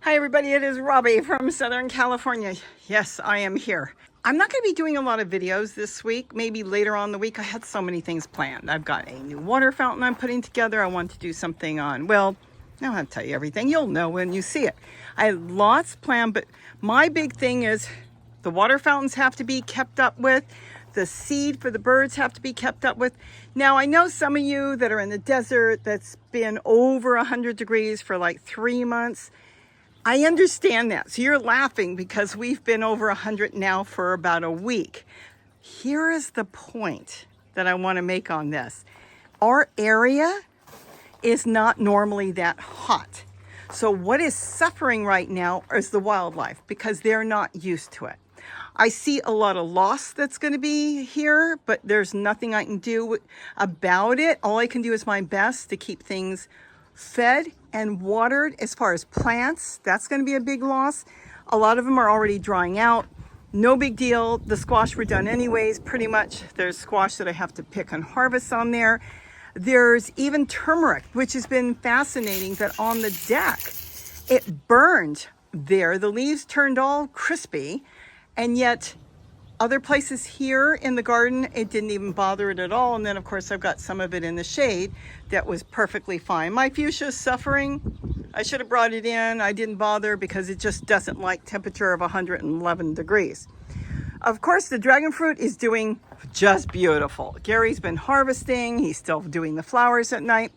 Hi everybody, it is Robbie from Southern California. Yes, I am here. I'm not going to be doing a lot of videos this week. Maybe later on in the week. I had so many things planned. I've got a new water fountain I'm putting together. I want to do something on, well, I don't have to tell you everything. You'll know when you see it. I had lots planned, but my big thing is the water fountains have to be kept up with. The seed for the birds have to be kept up with. Now, I know some of you that are in the desert that's been over 100 degrees for like 3 months. I understand that. So you're laughing because we've been over 100 now for about a week. Here is the point that I want to make on this. Our area is not normally that hot. So what is suffering right now is the wildlife because they're not used to it. I see a lot of loss that's going to be here, but there's nothing I can do about it. All I can do is my best to keep things fed and watered. As far as plants, that's going to be a big loss. A lot of them are already drying out. No big deal. The squash were done anyways, pretty much. There's squash that I have to pick and harvest on there. There's even turmeric, which has been fascinating that on the deck, it burned there. The leaves turned all crispy, and yet other places here in the garden, it didn't even bother it at all. And then, of course, I've got some of it in the shade that was perfectly fine. My fuchsia is suffering. I should have brought it in. I didn't bother because it just doesn't like temperature of 111 degrees. Of course, the dragon fruit is doing just beautiful. Gary's been harvesting. He's still doing the flowers at night.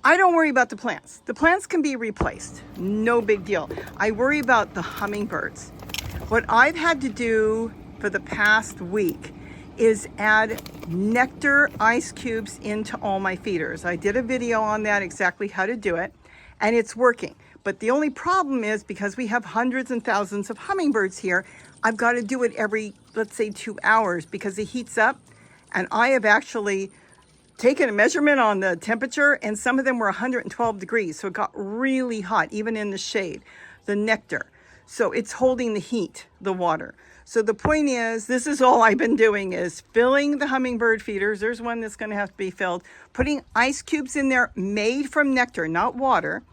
I don't worry about the plants. The plants can be replaced. No big deal. I worry about the hummingbirds. What I've had to do for the past week is add nectar ice cubes into all my feeders. I did a video on that, exactly how to do it, and it's working. But the only problem is because we have hundreds and thousands of hummingbirds here, I've got to do it every, let's say, 2 hours because it heats up. And I have actually taken a measurement on the temperature, and some of them were 112 degrees. So it got really hot, even in the shade, the nectar. So it's holding the heat, the water. So the point is, this is all I've been doing is filling the hummingbird feeders. There's one that's going to have to be filled. Putting ice cubes in there made from nectar, not water.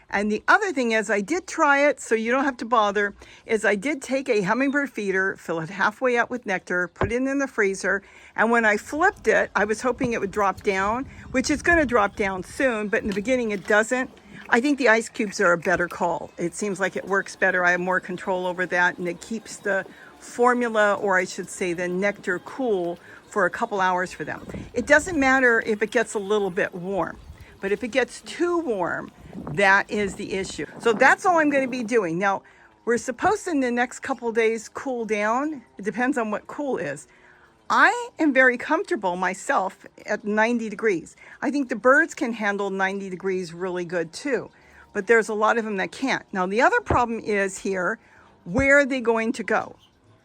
And the other thing is, I did try it, so you don't have to bother, is I did take a hummingbird feeder, fill it halfway up with nectar, put it in the freezer. And when I flipped it, I was hoping it would drop down, which it's going to drop down soon, but in the beginning it doesn't. I think the ice cubes are a better call. It seems like it works better. I have more control over that, and it keeps the formula, or I should say the nectar, cool for a couple hours for them. It doesn't matter if it gets a little bit warm, but if it gets too warm, that is the issue. So that's all I'm going to be doing. Now, we're supposed to in the next couple days cool down. It depends on what cool is. I am very comfortable myself at 90 degrees. I think the birds can handle 90 degrees really good too, but there's a lot of them that can't. Now, the other problem is here, where are they going to go?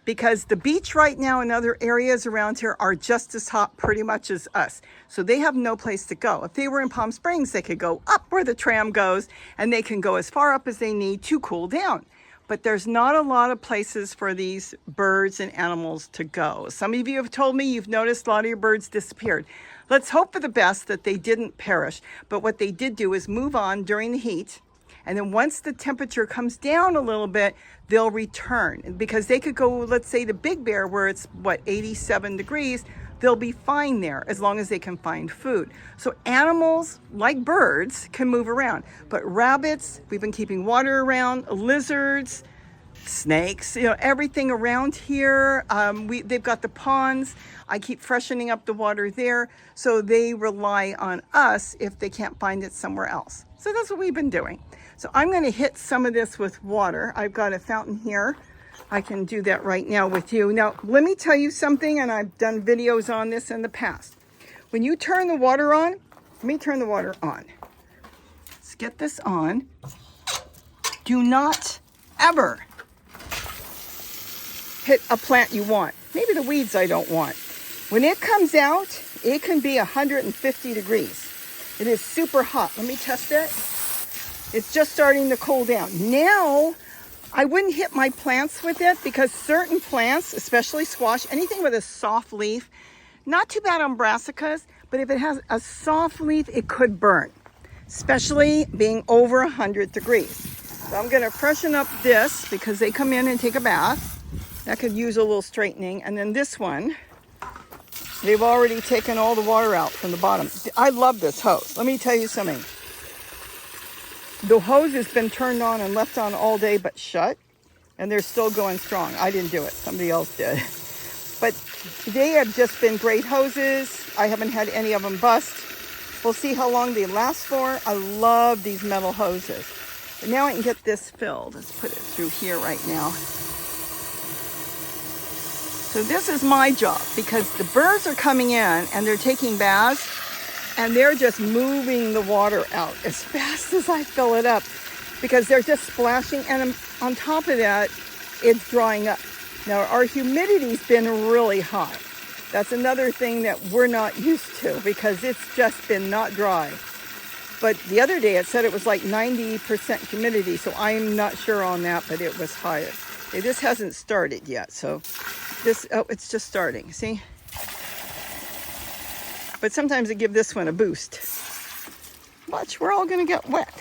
Because the beach right now and other areas around here are just as hot pretty much as us. So they have no place to go. If they were in Palm Springs, they could go up where the tram goes, and they can go as far up as they need to cool down. But there's not a lot of places for these birds and animals to go. Some of you have told me you've noticed a lot of your birds disappeared. Let's hope for the best that they didn't perish. But what they did do is move on during the heat. And then once the temperature comes down a little bit, they'll return. Because they could go, let's say, to Big Bear, where it's, 87 degrees, they'll be fine there as long as they can find food. So animals, like birds, can move around. But rabbits, we've been keeping water around, lizards, snakes, everything around here. They've got the ponds. I keep freshening up the water there. So they rely on us if they can't find it somewhere else. So that's what we've been doing. So I'm going to hit some of this with water. I've got a fountain here. I can do that right now with you. Now, let me tell you something, and I've done videos on this in the past. When you turn the water on, let me turn the water on. Let's get this on. Do not ever hit a plant you want. Maybe the weeds I don't want. When it comes out, it can be 150 degrees. It is super hot. Let me test it. It's just starting to cool down. Now, I wouldn't hit my plants with it because certain plants, especially squash, anything with a soft leaf, not too bad on brassicas, but if it has a soft leaf, it could burn, especially being over 100 degrees. So I'm gonna freshen up this because they come in and take a bath. That could use a little straightening. And then this one, they've already taken all the water out from the bottom. I love this hose. Let me tell you something. The hose has been turned on and left on all day but shut, and they're still going strong. I didn't do it, somebody else did. But they have just been great hoses. I haven't had any of them bust. We'll see how long they last for. I love these metal hoses. But now I can get this filled. Let's put it through here right now. So this is my job because the birds are coming in and they're taking baths and they're just moving the water out as fast as I fill it up because they're just splashing, and on top of that, it's drying up. Now our humidity's been really high. That's another thing that we're not used to because it's just been not dry. But the other day it said it was like 90% humidity, so I'm not sure on that, but it was high. This hasn't started yet, so it's just starting, see? But sometimes I give this one a boost. Watch, we're all gonna get wet.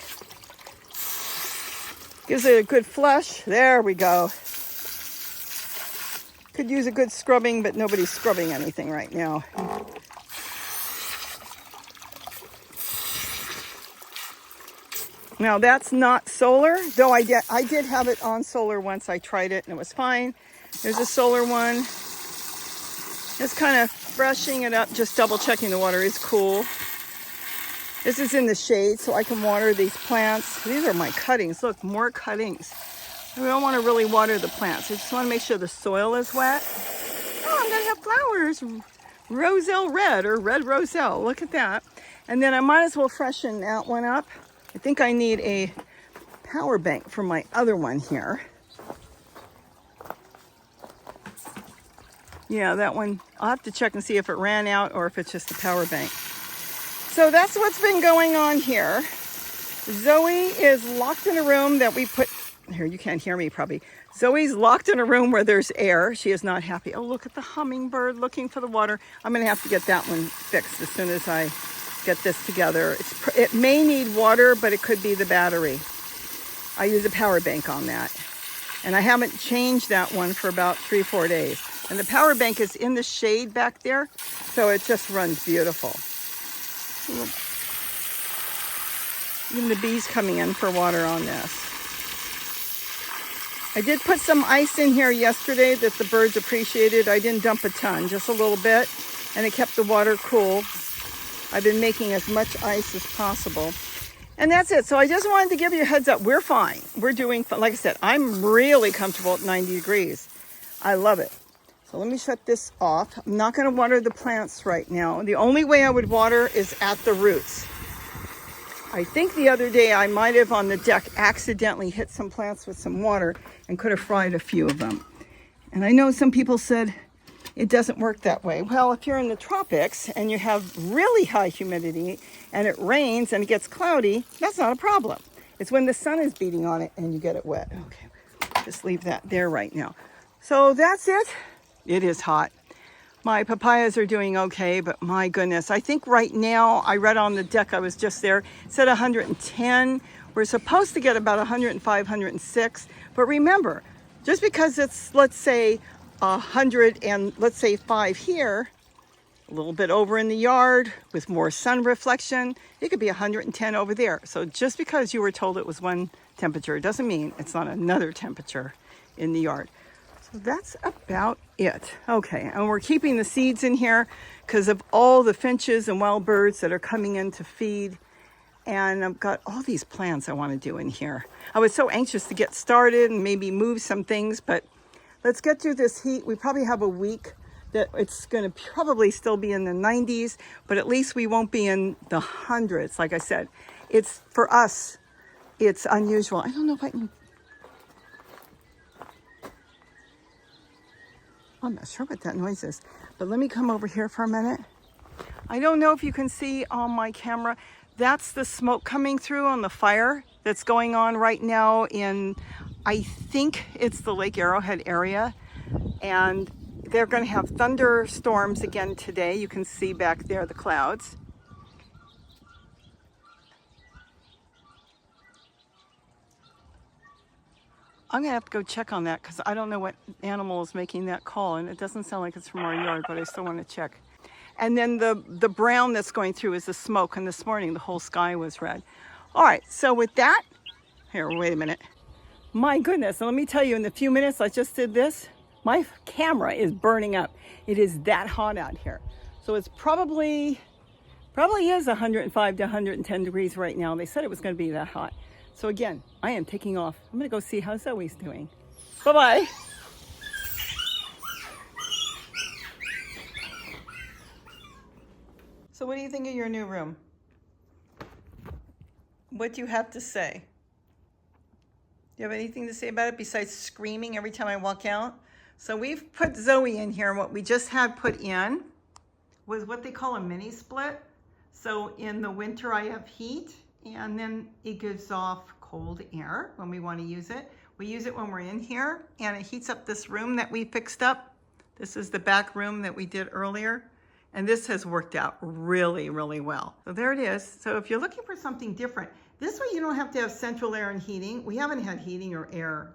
Gives it a good flush. There we go. Could use a good scrubbing, but nobody's scrubbing anything right now. Now that's not solar, though I did have it on solar once. I tried it and it was fine. There's a solar one. Just kind of brushing it up, just double checking the water is cool. This is in the shade so I can water these plants. These are my cuttings. Look, more cuttings. I don't want to really water the plants. I just want to make sure the soil is wet. Oh, I'm going to have flowers. Roselle red or red roselle. Look at that. And then I might as well freshen that one up. I think I need a power bank for my other one here. Yeah, that one, I'll have to check and see if it ran out or if it's just a power bank. So that's what's been going on here. Zoe is locked in a room that we put, here, you can't hear me probably. Zoe's locked in a room where there's air. She is not happy. Oh, look at the hummingbird looking for the water. I'm gonna have to get that one fixed as soon as I get this together. It may need water, but it could be the battery. I use a power bank on that. And I haven't changed that one for about 3-4 days. And the power bank is in the shade back there, so it just runs beautiful. Even the bees coming in for water on this. I did put some ice in here yesterday that the birds appreciated. I didn't dump a ton, just a little bit, and it kept the water cool. I've been making as much ice as possible. And that's it. So I just wanted to give you a heads up. We're fine. We're doing fine. Like I said, I'm really comfortable at 90 degrees. I love it. So let me shut this off. I'm not going to water the plants right now. The only way I would water is at the roots. I think the other day I might have on the deck accidentally hit some plants with some water and could have fried a few of them. And I know some people said it doesn't work that way. Well, if you're in the tropics and you have really high humidity and it rains and it gets cloudy, that's not a problem. It's when the sun is beating on it and you get it wet. Okay, just leave that there right now. So that's it. It is hot. My papayas are doing okay, but my goodness, I think right now, I read on the deck, I was just there, it said 110. We're supposed to get about 105, 106. But remember, just because it's, let's say, 100 and let's say 5 here, a little bit over in the yard with more sun reflection, it could be 110 over there. So just because you were told it was one temperature doesn't mean it's not another temperature in the yard. So that's about it. Okay, and we're keeping the seeds in here because of all the finches and wild birds that are coming in to feed. And I've got all these plants I want to do in here. I was so anxious to get started and maybe move some things, but let's get through this heat. We probably have a week that it's going to probably still be in the 90s, but at least we won't be in the hundreds. Like I said, it's for us, it's unusual. I don't know if I can. I'm not sure what that noise is, but let me come over here for a minute. I don't know if you can see on my camera, that's the smoke coming through on the fire that's going on right now in, I think it's the Lake Arrowhead area. And they're going to have thunderstorms again today. You can see back there the clouds. I'm gonna have to go check on that because I don't know what animal is making that call, and it doesn't sound like it's from our yard, but I still want to check. And then the brown that's going through is the smoke, and this morning the whole sky was red. All right, so with that, here, wait a minute. My goodness, and let me tell you, in the few minutes I just did this, my camera is burning up. It is that hot out here. So it's probably is 105 to 110 degrees right now. They said it was going to be that hot. So again, I am taking off. I'm going to go see how Zoe's doing. Bye-bye. So what do you think of your new room? What do you have to say? Do you have anything to say about it besides screaming every time I walk out? So we've put Zoe in here, and what we just had put in was what they call a mini split. So in the winter I have heat, and then it gives off cold air when we want to use it. We use it when we're in here, and it heats up this room that we fixed up. This is the back room that we did earlier, and this has worked out really, really well. So there it is. So if you're looking for something different, this way you don't have to have central air and heating. We haven't had heating or air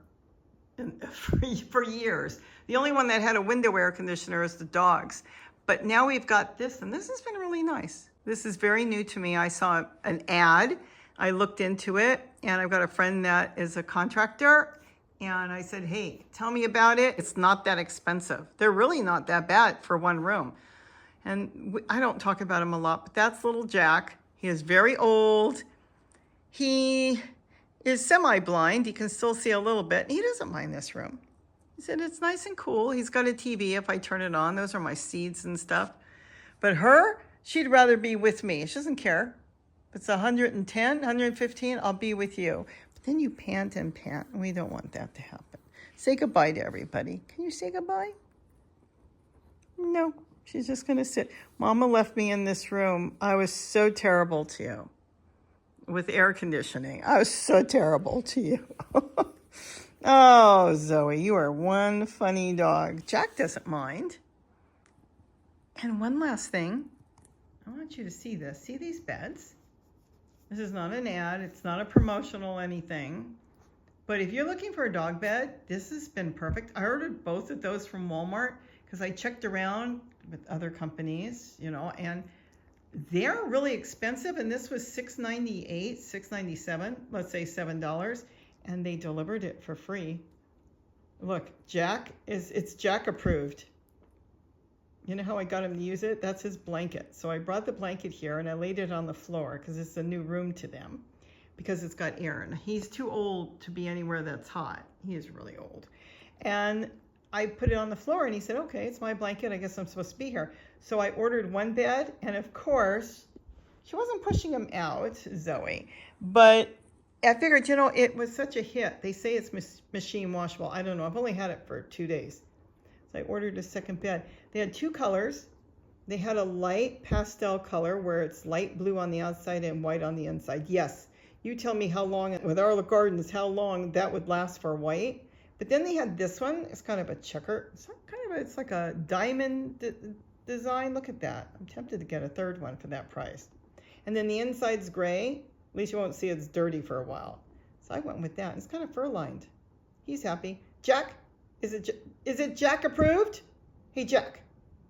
for years. The only one that had a window air conditioner is the dogs. But now we've got this, and this has been really nice. This is very new to me. I saw an ad, I looked into it, and I've got a friend that is a contractor, and I said, hey, tell me about it. It's not that expensive. They're really not that bad for one room. And I don't talk about him a lot, but that's little Jack. He is very old. He is semi-blind. He can still see a little bit. He doesn't mind this room. He said, it's nice and cool. He's got a TV if I turn it on. Those are my seeds and stuff. But her, she'd rather be with me. She doesn't care. If it's 110, 115, I'll be with you. But then you pant and pant, and we don't want that to happen. Say goodbye to everybody. Can you say goodbye? No, she's just going to sit. Mama left me in this room. I was so terrible to you. With air conditioning. I was so terrible to you. Oh, Zoe, you are one funny dog. Jack doesn't mind. And one last thing. I want you to see this. See these beds? This is not an ad. It's not a promotional anything. But if you're looking for a dog bed, this has been perfect. I ordered both of those from Walmart because I checked around with other companies, you know, and they're really expensive, and this was $6.98, $6.97, let's say $7, and they delivered it for free. Look, it's Jack approved. You know how I got him to use it? That's his blanket. So I brought the blanket here and I laid it on the floor because it's a new room to them because it's got air, and he's too old to be anywhere that's hot. He is really old. And I put it on the floor, and he said, okay, it's my blanket. I guess I'm supposed to be here. So I ordered one bed, and of course, she wasn't pushing him out, Zoe. But I figured, you know, it was such a hit. They say it's machine washable. I don't know. I've only had it for 2 days. So I ordered a second bed. They had two colors. They had a light pastel color where it's light blue on the outside and white on the inside. Yes, you tell me how long, with Arla Gardens, how long that would last for white. But then they had this one. It's kind of a checker. It's like a diamond design. Look at that. I'm tempted to get a third one for that price. And then the inside's gray. At least you won't see it's dirty for a while. So I went with that. It's kind of fur lined. He's happy. Jack, is it Jack approved? Hey, Jack.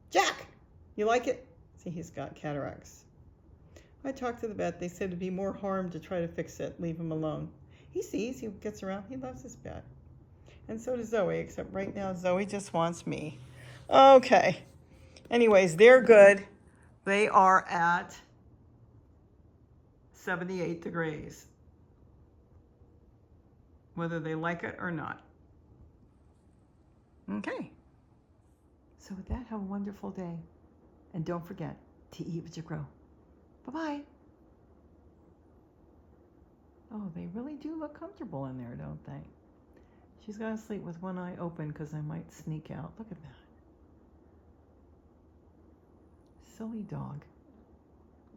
Jack, you like it? See, he's got cataracts. I talked to the vet. They said it'd be more harm to try to fix it. Leave him alone. He sees. He gets around. He loves his pet. And so does Zoe, except right now Zoe just wants me. Okay. Anyways, they're good. They are at 78 degrees, whether they like it or not. Okay. So with that, have a wonderful day. And don't forget to eat what you grow. Bye-bye. Oh, they really do look comfortable in there, don't they? She's going to sleep with one eye open because I might sneak out. Look at that. Silly dog.